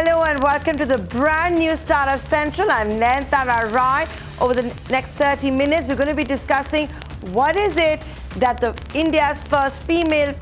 Hello and welcome to the brand new Startup Central. I'm Nayantara Rai. Over the next 30 minutes, we're going to be discussing what is it that the India's first female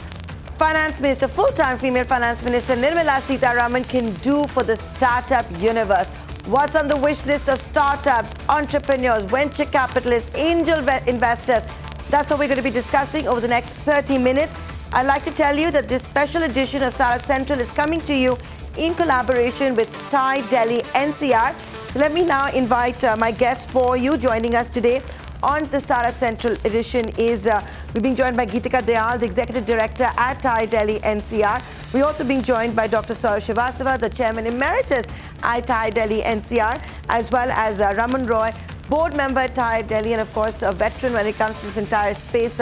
finance minister, full-time female finance minister Nirmala Sitharaman can do for the startup universe. What's on the wish list of startups, entrepreneurs, venture capitalists, angel investors? That's what we're going to be discussing over the next 30 minutes. I'd like to tell you that this special edition of Startup Central is coming to you in collaboration with TiE Delhi NCR. Let me now invite my guest for you. Joining us today on the Startup Central edition is we're being joined by Geetika Dayal, the Executive Director at TiE Delhi NCR. We're also being joined by Dr. Saurav Srivastava, the Chairman Emeritus at TiE Delhi NCR, as well as Raman Roy, Board Member at TiE Delhi, and of course a veteran when it comes to this entire space.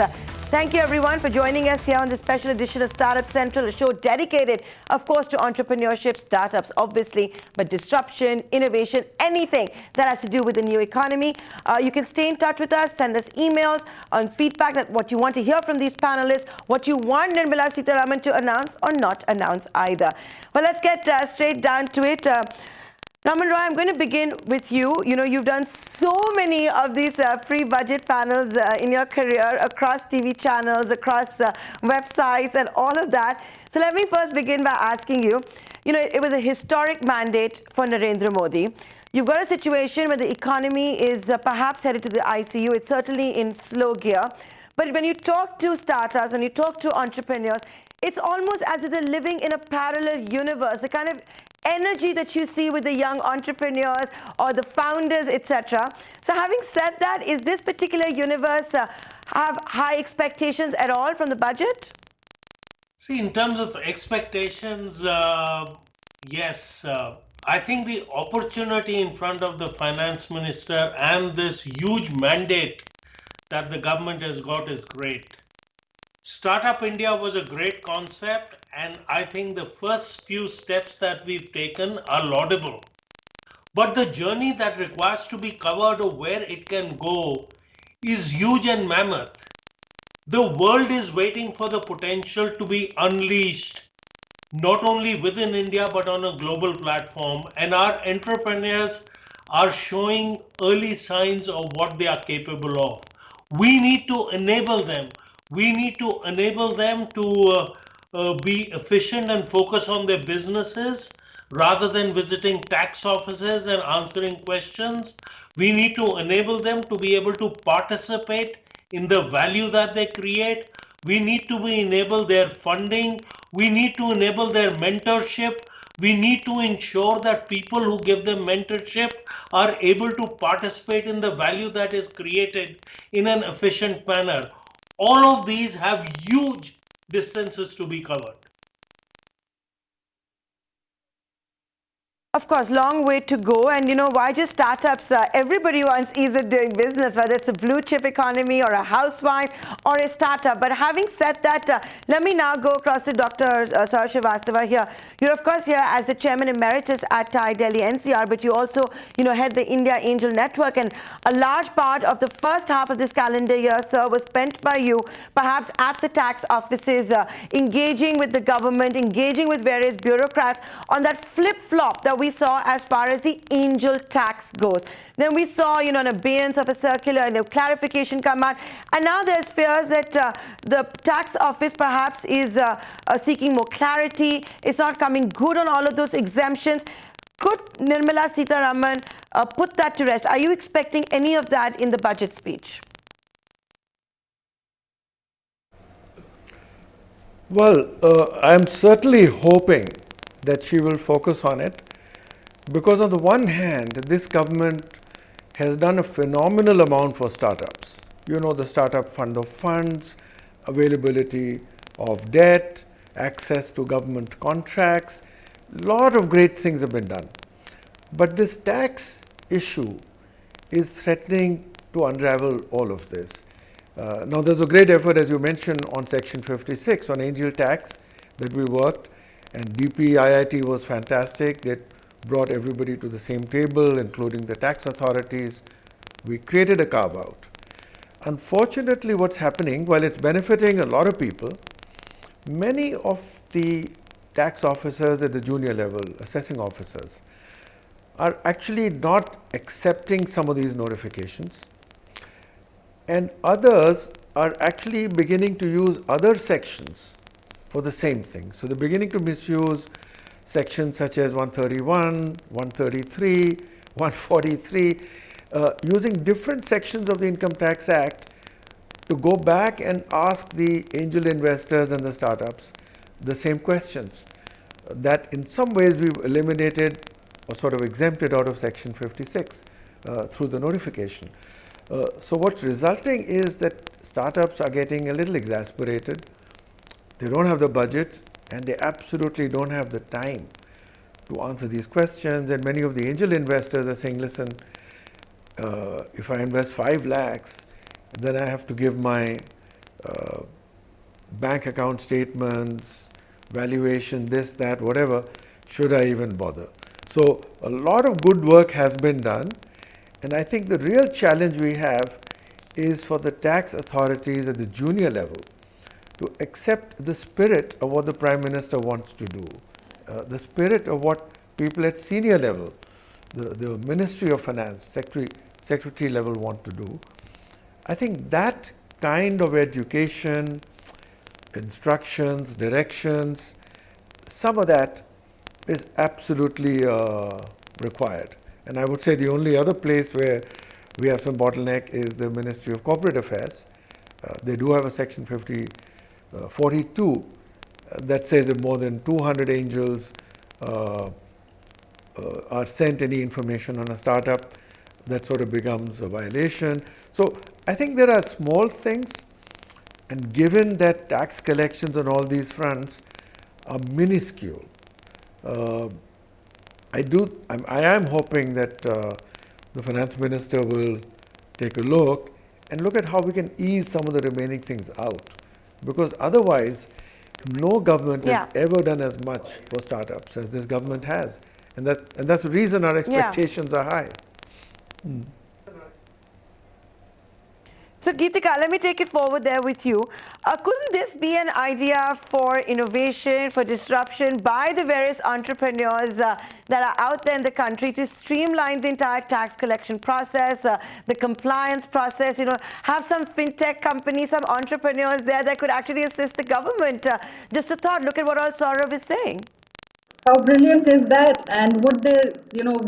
Thank you everyone for joining us here on this special edition of Startup Central, a show dedicated, of course, to entrepreneurship, startups, obviously, but disruption, innovation, anything that has to do with the new economy. You can stay in touch with us, send us emails on feedback that what you want to hear from these panelists, what you want Nirmala Sitharaman to announce or not announce either. Well, let's get straight down to it. Raman Roy, I'm going to begin with you. You know, you've done so many of these pre-budget panels in your career across TV channels, across websites and all of that. So let me first begin by asking you, you know, it was a historic mandate for Narendra Modi. You've got a situation where the economy is perhaps headed to the ICU. It's certainly in slow gear. But when you talk to startups, when you talk to entrepreneurs, it's almost as if they're living in a parallel universe, the kind of energy that you see with the young entrepreneurs or the founders, etc. So having said that, is this particular universe have high expectations at all from the budget? See, in terms of expectations, yes. I think the opportunity in front of the finance minister and this huge mandate that the government has got is great. Startup India was a great concept, and I think the first few steps that we've taken are laudable. But the journey that requires to be covered or where it can go is huge and mammoth. The world is waiting for the potential to be unleashed, not only within India but on a global platform, and our entrepreneurs are showing early signs of what they are capable of. We need to enable them. We need to enable them to be efficient and focus on their businesses rather than visiting tax offices and answering questions. We need to enable them to be able to participate in the value that they create. We need to enable their funding. We need to enable their mentorship. We need to ensure that people who give them mentorship are able to participate in the value that is created in an efficient manner. All of these have huge distances to be covered. Of course, long way to go. And you know, why just startups? Everybody wants ease of doing business, whether it's a blue chip economy or a housewife or a startup. But having said that, let me now go across to Dr. Saurav Srivastava here. You're, of course, here as the Chairman Emeritus at TiE Delhi NCR, but you also, you know, head the India Angel Network. And a large part of the first half of this calendar year, sir, was spent by you, perhaps at the tax offices, engaging with the government, engaging with various bureaucrats on that flip-flop that we saw as far as the angel tax goes. Then we saw, you know, an abeyance of a circular and a clarification come out. And now there's fears that the tax office perhaps is seeking more clarity. It's not coming good on all of those exemptions. Could Nirmala Sitharaman put that to rest? Are you expecting any of that in the budget speech? Well, I'm certainly hoping that she will focus on it, because on the one hand, this government has done a phenomenal amount for startups. You know, the startup fund of funds, availability of debt, access to government contracts, a lot of great things have been done. But this tax issue is threatening to unravel all of this. Now, there's a great effort, as you mentioned, on Section 56 on angel tax that we worked, and DP-IIT was fantastic. They brought everybody to the same table, including the tax authorities. We created a carve-out. Unfortunately, what's happening, while it's benefiting a lot of people, many of the tax officers at the junior level, assessing officers, are actually not accepting some of these notifications, and others are actually beginning to use other sections for the same thing. So they're beginning to misuse sections such as 131, 133, 143, using different sections of the Income Tax Act to go back and ask the angel investors and the startups the same questions that in some ways we've eliminated or sort of exempted out of Section 56 through the notification. So what's resulting is that startups are getting a little exasperated. They don't have the budget and they absolutely don't have the time to answer these questions. And many of the angel investors are saying, listen, if I invest 5 lakhs, then I have to give my bank account statements, valuation, this, that, whatever. Should I even bother? So a lot of good work has been done. And I think the real challenge we have is for the tax authorities at the junior level to accept the spirit of what the Prime Minister wants to do, the spirit of what people at senior level, the Ministry of Finance, secretary level want to do. I think that kind of education, instructions, directions, some of that is absolutely required. And I would say the only other place where we have some bottleneck is the Ministry of Corporate Affairs. They do have a Section 42 that says if more than 200 angels are sent any information on a startup, that sort of becomes a violation. So I think there are small things, and given that tax collections on all these fronts are minuscule, I am hoping that the Finance Minister will take a look and look at how we can ease some of the remaining things out. Because otherwise, no government has ever done as much for startups as this government has. And that's the reason our expectations are high. So, Geetika, let me take it forward there with you. Couldn't this be an idea for innovation, for disruption by the various entrepreneurs that are out there in the country to streamline the entire tax collection process, the compliance process, have some fintech companies, some entrepreneurs there that could actually assist the government? Just a thought, look at what all Saurav is saying. How brilliant is that? And would they,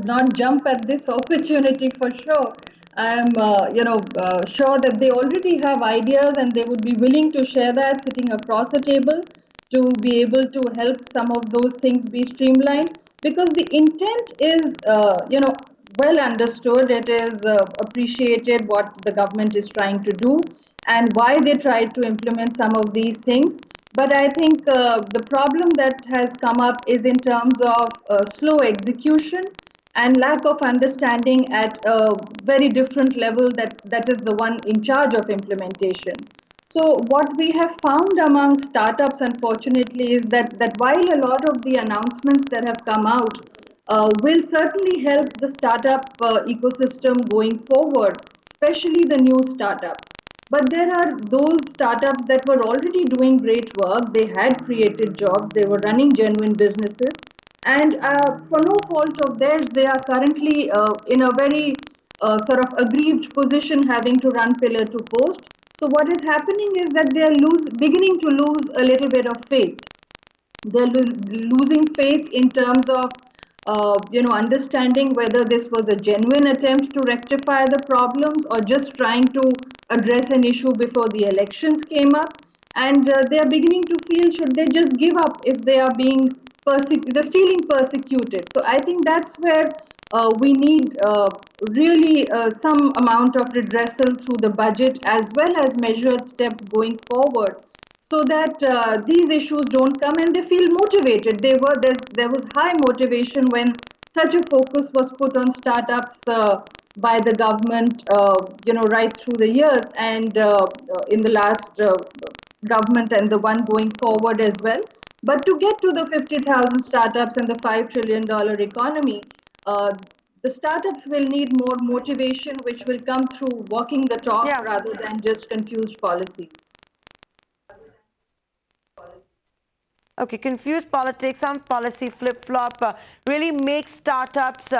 not jump at this opportunity for sure? I'm, sure that they already have ideas and they would be willing to share that sitting across a table to be able to help some of those things be streamlined. Because the intent is, well understood. It is appreciated what the government is trying to do and why they try to implement some of these things. But I think the problem that has come up is in terms of slow execution and lack of understanding at a very different level that is the one in charge of implementation. So what we have found among startups, unfortunately, is that while a lot of the announcements that have come out will certainly help the startup ecosystem going forward, especially the new startups. But there are those startups that were already doing great work. They had created jobs. They were running genuine businesses. And for no fault of theirs, they are currently in a very sort of aggrieved position having to run pillar to post. So what is happening is that they are beginning to lose a little bit of faith. They're losing faith in terms of understanding whether this was a genuine attempt to rectify the problems or just trying to address an issue before the elections came up. And they are beginning to feel, should they just give up if they are being they're feeling persecuted. So I think that's where we need really some amount of redressal through the budget as well as measured steps going forward, so that these issues don't come and they feel motivated. There was high motivation when such a focus was put on startups by the government, right through the years, and in the last government and the one going forward as well. But to get to the 50,000 startups and the $5 trillion economy, the startups will need more motivation, which will come through walking the talk rather than just confused policies. Okay, confused politics, some policy flip-flop really makes startups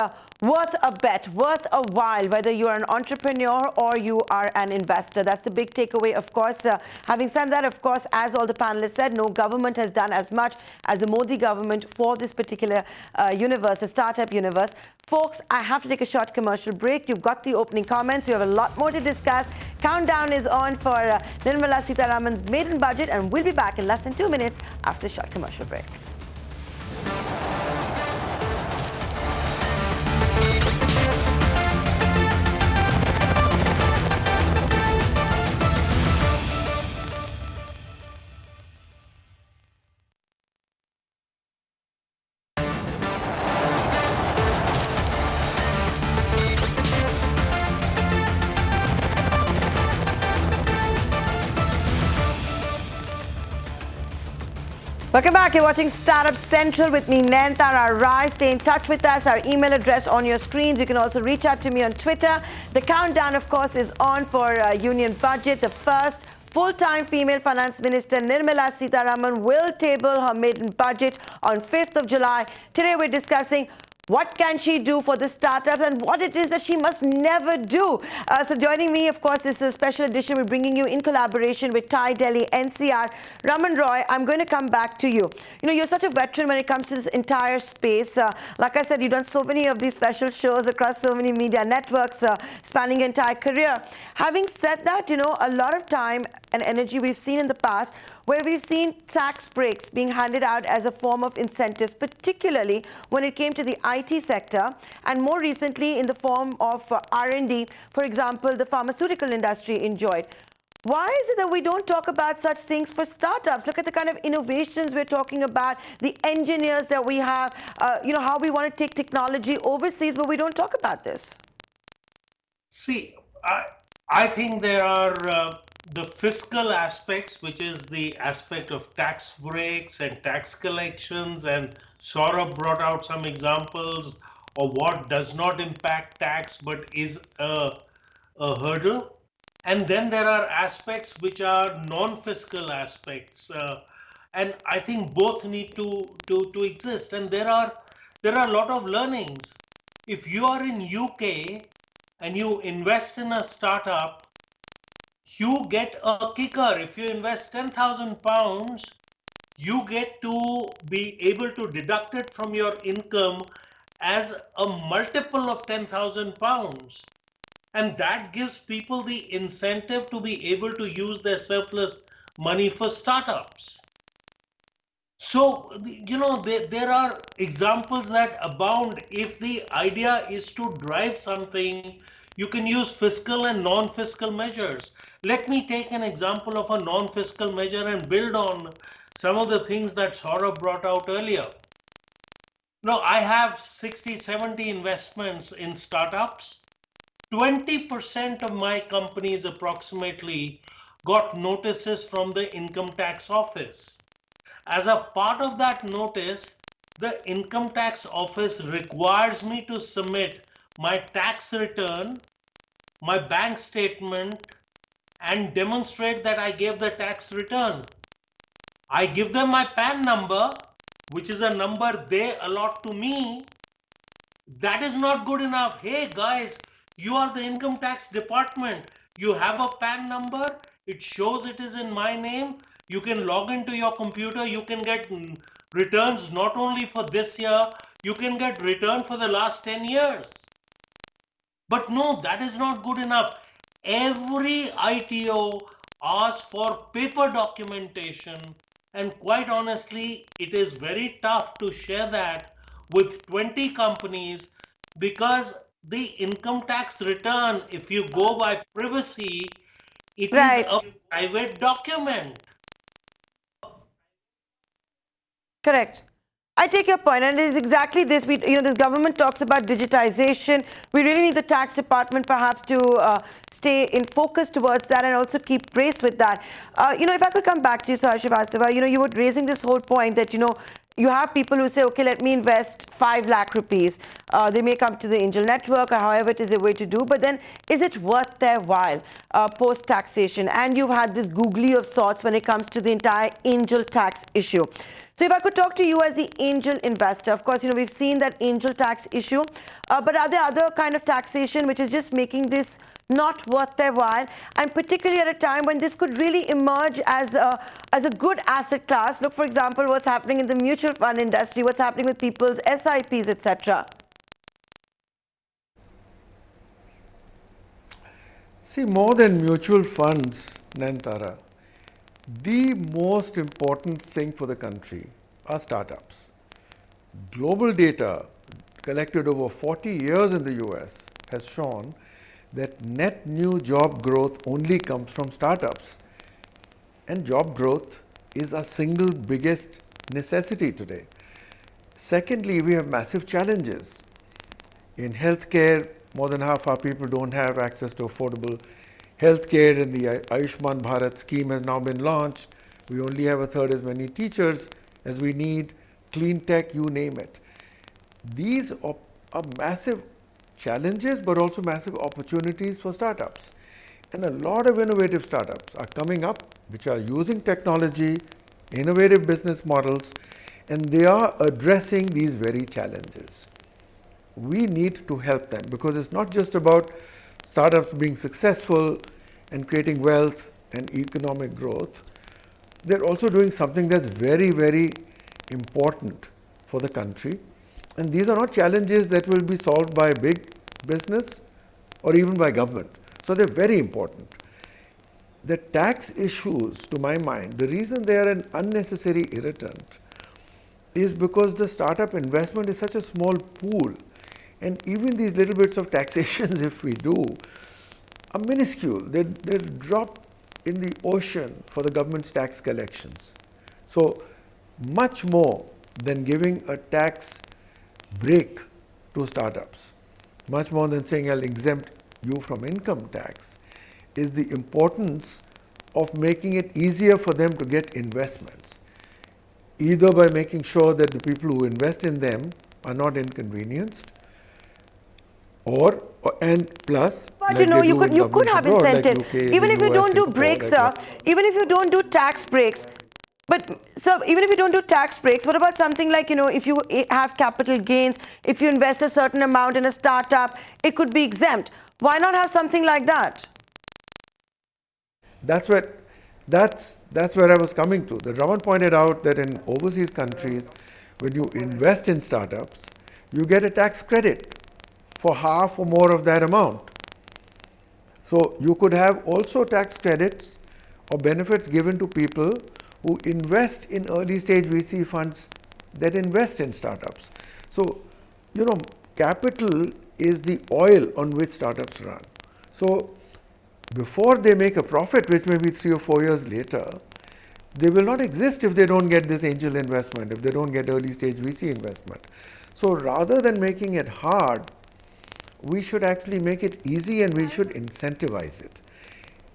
worth a bet, worth a while, whether you are an entrepreneur or you are an investor. That's the big takeaway, of course. Having said that, of course, as all the panelists said, no government has done as much as the Modi government for this particular universe, the startup universe. Folks, I have to take a short commercial break. You've got the opening comments. We have a lot more to discuss. Countdown is on for Nirmala Sitharaman's maiden budget, and we'll be back in less than 2 minutes after the short commercial break. Welcome back. You're watching Startup Central with me, Nayantara Rai. Stay in touch with us. Our email address on your screens. You can also reach out to me on Twitter. The countdown, of course, is on for Union Budget. The first full-time female Finance Minister Nirmala Sitharaman will table her maiden budget on 5th of July. Today, we're discussing what can she do for the startups and what it is that she must never do. So joining me, of course, is a special edition we're bringing you in collaboration with Thai Delhi NCR. Raman Roy, I'm going to come back to you. You know, you're such a veteran when it comes to this entire space. Like I said, you've done so many of these special shows across so many media networks, spanning your entire career. Having said that, you know, a lot of time and energy we've seen in the past where we've seen tax breaks being handed out as a form of incentives, particularly when it came to the IT sector, and more recently in the form of R&D, for example, the pharmaceutical industry enjoyed. Why is it that we don't talk about such things for startups? Look at the kind of innovations we're talking about, the engineers that we have, you know, how we want to take technology overseas, but we don't talk about this. See, I think there are the fiscal aspects, which is the aspect of tax breaks and tax collections, and Saurabh brought out some examples of what does not impact tax but is a hurdle. And then there are aspects which are non-fiscal aspects, and I think both need to exist. And there are a lot of learnings. If you are in UK and you invest in a startup, you get a kicker. If you invest £10,000, you get to be able to deduct it from your income as a multiple of £10,000. And that gives people the incentive to be able to use their surplus money for startups. So, you know, there are examples that abound. If the idea is to drive something, you can use fiscal and non-fiscal measures. Let me take an example of a non-fiscal measure and build on some of the things that Saurabh brought out earlier. Now, I have 60, 70 investments in startups. 20% of my companies approximately got notices from the income tax office. As a part of that notice, the income tax office requires me to submit my tax return, my bank statement, and demonstrate that I gave the tax return. I give them my PAN number, which is a number they allot to me. That is not good enough. Hey guys, you are the income tax department. You have a PAN number. It shows it is in my name. You can log into your computer. You can get returns not only for this year, you can get return for the last 10 years. But no, that is not good enough. Every ITO asks for paper documentation, and quite honestly, it is very tough to share that with 20 companies because the income tax return, if you go by privacy, it is a private document. Correct. I take your point, and it is exactly this. This government talks about digitization. We really need the tax department perhaps to stay in focus towards that and also keep pace with that. If I could come back to you, Srivastava, you were raising this whole point that, you have people who say, okay, let me invest 5 lakh rupees. They may come to the angel network or however it is a way to do, but then is it worth their while post-taxation? And you've had this googly of sorts when it comes to the entire angel tax issue. So if I could talk to you as the angel investor, of course, we've seen that angel tax issue, but are there other kind of taxation which is just making this not worth their while, and particularly at a time when this could really emerge as a good asset class? Look, for example, what's happening in the mutual fund industry, what's happening with people's SIPs, etc. See, more than mutual funds, Nayantara, the most important thing for the country are startups. Global data collected over 40 years in the US has shown that net new job growth only comes from startups. And job growth is our single biggest necessity today. Secondly, we have massive challenges. In healthcare, more than half our people don't have access to affordable healthcare, and the Ayushman Bharat scheme has now been launched. We only have a third as many teachers as we need, clean tech, you name it. These are massive challenges, but also massive opportunities for startups. And a lot of innovative startups are coming up, which are using technology, innovative business models, and they are addressing these very challenges. We need to help them, because it's not just about startups being successful and creating wealth and economic growth. They're also doing something that's very, very important for the country. And these are not challenges that will be solved by big business or even by government. So they're very important. The tax issues, to my mind, the reason they are an unnecessary irritant is because the startup investment is such a small pool. And even these little bits of taxations, if we do, are minuscule. They're drop in the ocean for the government's tax collections. So much more than giving a tax break to startups, much more than saying I'll exempt you from income tax, is the importance of making it easier for them to get investments, either by making sure that the people who invest in them are not inconvenienced, and plus, but like you could have incentives, like UK, even if you US, don't do Singapore, breaks, right? even if you don't do tax breaks. But so even if you don't do tax breaks, what about something like, if you have capital gains, if you invest a certain amount in a startup, it could be exempt. Why not have something like that? That's where I was coming to. The Raman pointed out that in overseas countries, when you invest in startups, you get a tax credit for half or more of that amount. So you could have also tax credits or benefits given to people who invest in early stage VC funds that invest in startups. So, capital is the oil on which startups run. So before they make a profit, which may be 3 or 4 years later, they will not exist if they don't get this angel investment, if they don't get early stage VC investment. So rather than making it hard, we should actually make it easy, and we should incentivize it.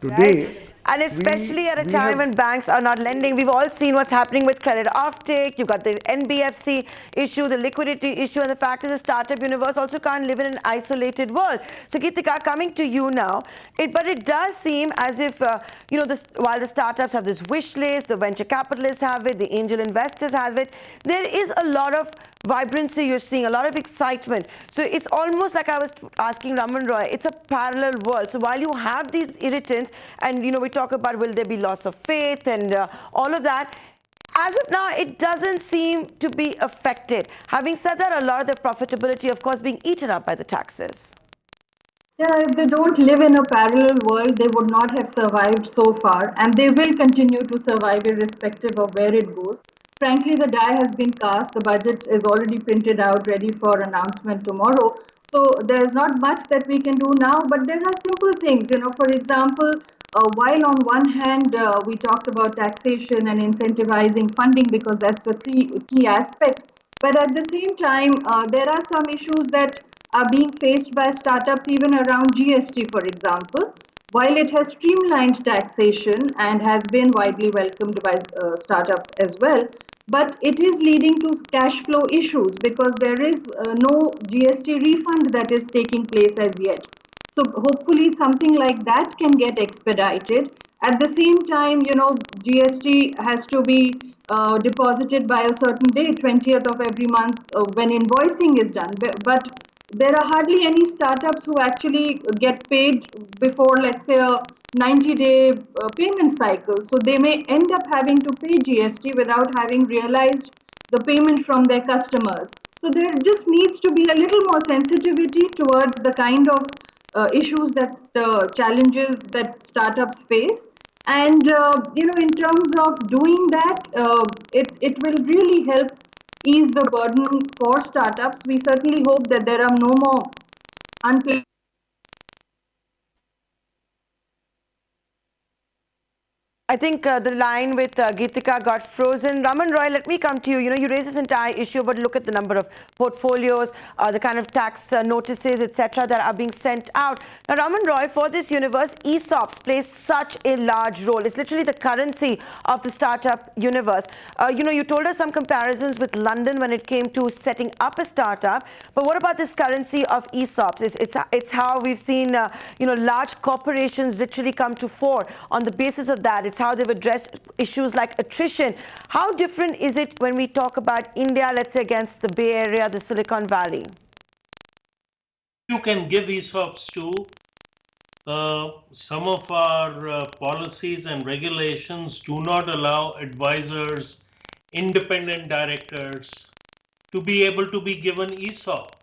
Today, right? And especially at a time when banks are not lending, we've all seen what's happening with credit offtake. You've got the NBFC issue, the liquidity issue, and the fact that the startup universe also can't live in an isolated world. So, Geetika, coming to you now, but it does seem as if, while the startups have this wish list, the venture capitalists have it, the angel investors have it, there is a lot of vibrancy you're seeing, a lot of excitement. So it's almost like I was asking Raman Roy, it's a parallel world. So while you have these irritants, and we talk about will there be loss of faith and all of that, as of now, it doesn't seem to be affected. Having said that, a lot of the profitability, of course, being eaten up by the taxes. Yeah, if they don't live in a parallel world, they would not have survived so far, and they will continue to survive irrespective of where it goes. Frankly, the die has been cast. The budget is already printed out, ready for announcement tomorrow. So there's not much that we can do now, but there are simple things. For example, while on one hand we talked about taxation and incentivizing funding because that's a key aspect, but at the same time, there are some issues that are being faced by startups even around GST, for example. While it has streamlined taxation and has been widely welcomed by startups as well, but it is leading to cash flow issues because there is no GST refund that is taking place as yet. So hopefully something like that can get expedited. At the same time, GST has to be deposited by a certain day, 20th of every month, when invoicing is done. But there are hardly any startups who actually get paid before, let's say, a 90-day payment cycle. So they may end up having to pay GST without having realized the payment from their customers. So there just needs to be a little more sensitivity towards the kind of issues that challenges that startups face. And in terms of doing that, it will really help ease the burden for startups. We certainly hope that there are no more unplanned. I think the line with Geetika got frozen. Raman Roy, let me come to you. You raise this entire issue, but look at the number of portfolios, the kind of tax notices, etc., that are being sent out. Now, Raman Roy, for this universe, ESOPs plays such a large role. It's literally the currency of the startup universe. You told us some comparisons with London when it came to setting up a startup. But what about this currency of ESOPs? It's how we've seen large corporations literally come to fore on the basis of that. It's how they've addressed issues like attrition. How different is it when we talk about India, let's say, against the Bay Area, the Silicon Valley? You can give ESOPs to some of our policies and regulations do not allow advisors, independent directors to be able to be given ESOP.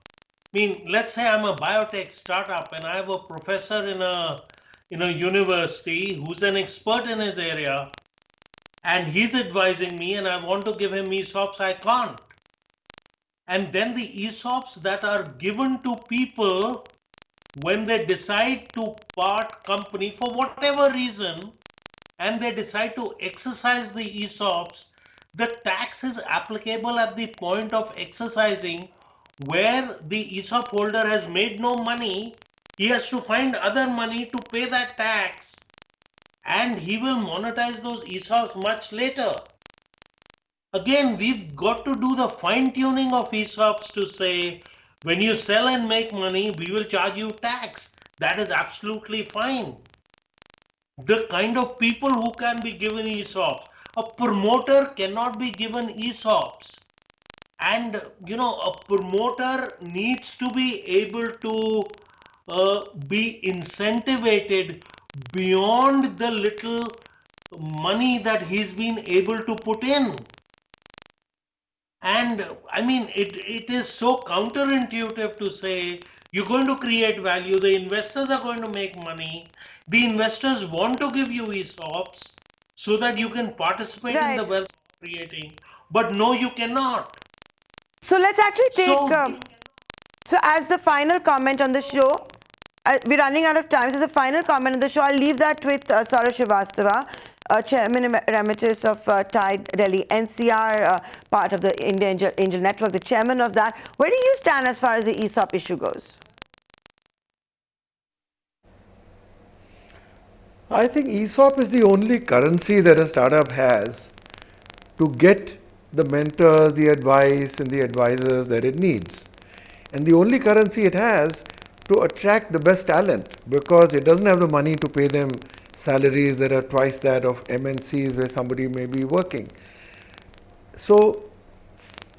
I mean, let's say I'm a biotech startup and I have a professor in a university who's an expert in his area and he's advising me and I want to give him ESOPs, I can't. And then the ESOPs that are given to people when they decide to part company for whatever reason and they decide to exercise the ESOPs, the tax is applicable at the point of exercising where the ESOP holder has made no money. He has to find other money to pay that tax and he will monetize those ESOPs much later. Again, we've got to do the fine-tuning of ESOPs to say, when you sell and make money, we will charge you tax. That is absolutely fine. The kind of people who can be given ESOPs, a promoter cannot be given ESOPs. And, a promoter needs to be able to be incentivated beyond the little money that he's been able to put in. And I mean, it is so counterintuitive to say you're going to create value, the investors are going to make money, the investors want to give you ESOPs so that you can participate in the wealth creating, but no, you cannot. So let's actually take, so as the final comment on the show, we're running out of time. So as the final comment on the show, I'll leave that with Saurabh Srivastava, Chairman Emeritus of Tide Delhi NCR, part of the India Angel Network, the chairman of that. Where do you stand as far as the ESOP issue goes? I think ESOP is the only currency that a startup has to get the mentors, the advice, and the advisors that it needs. And the only currency it has to attract the best talent, because it doesn't have the money to pay them salaries that are twice that of MNCs where somebody may be working. So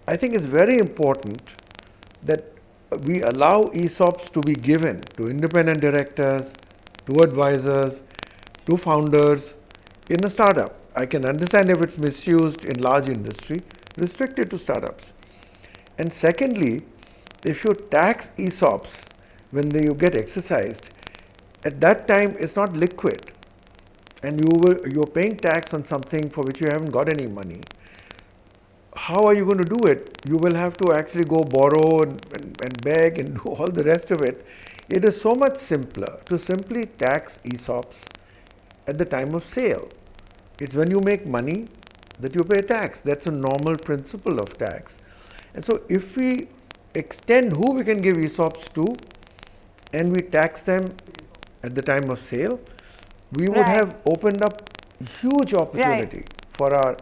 I think it's very important that we allow ESOPs to be given to independent directors, to advisors, to founders in a startup. I can understand if it's misused in large industry, restrict it to startups. And secondly, if you tax ESOPs when you get exercised, at that time it's not liquid, and you're paying tax on something for which you haven't got any money. How are you going to do it? You will have to actually go borrow and beg and do all the rest of it. It is so much simpler to simply tax ESOPs at the time of sale. It's when you make money that you pay tax. That's a normal principle of tax. And so if we extend who we can give ESOPs to and we tax them at the time of sale, we would have opened up huge opportunity for our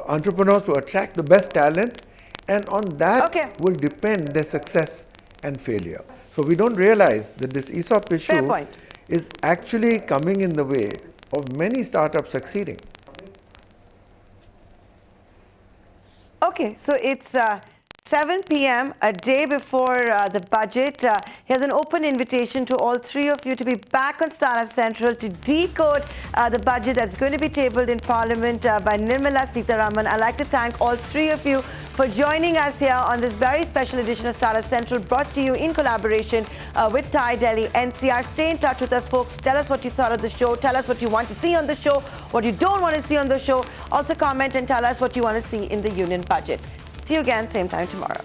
entrepreneurs to attract the best talent, and on that will depend their success and failure. So we don't realize that this ESOP issue is actually coming in the way of many startups succeeding. Okay, so it's 7 p.m., a day before the budget. Here's an open invitation to all three of you to be back on Startup Central to decode the budget that's going to be tabled in Parliament by Nirmala Sitharaman. I'd like to thank all three of you for joining us here on this very special edition of Startup Central, brought to you in collaboration with Thai Delhi NCR. Stay in touch with us, folks. Tell us what you thought of the show. Tell us what you want to see on the show, what you don't want to see on the show. Also comment and tell us what you want to see in the union budget. See you again, same time tomorrow.